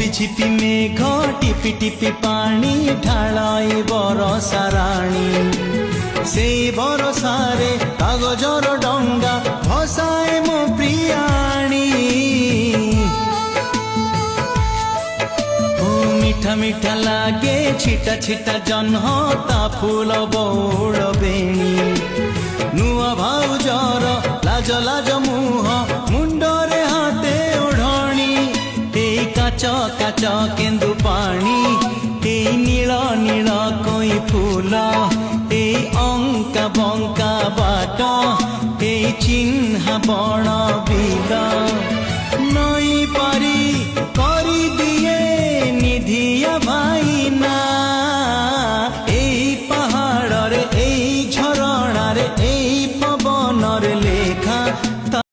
ঝিপি ঝিপি মেঘ টিপি টিপি পানি ঢালাই বরষা রাণী সেই বরষারে কাগজর ডঙ্গা ভসায় মো প্রিয়াণী মিঠা মিঠা লাগে ছিটা ছিটা জহ্ন তা ফুল বৌড় বেণী নুয়া ভাউজর লাজ লাজ মুহ মুন্ডরে হাতে ওঢ়ণী এই কাচ কাচ কেন্দু পানি এই নীল নীল কই ফুল এই অঙ্কা বঙ্কা বাট এই চিহ্না বণ বিল নই পারি করি দি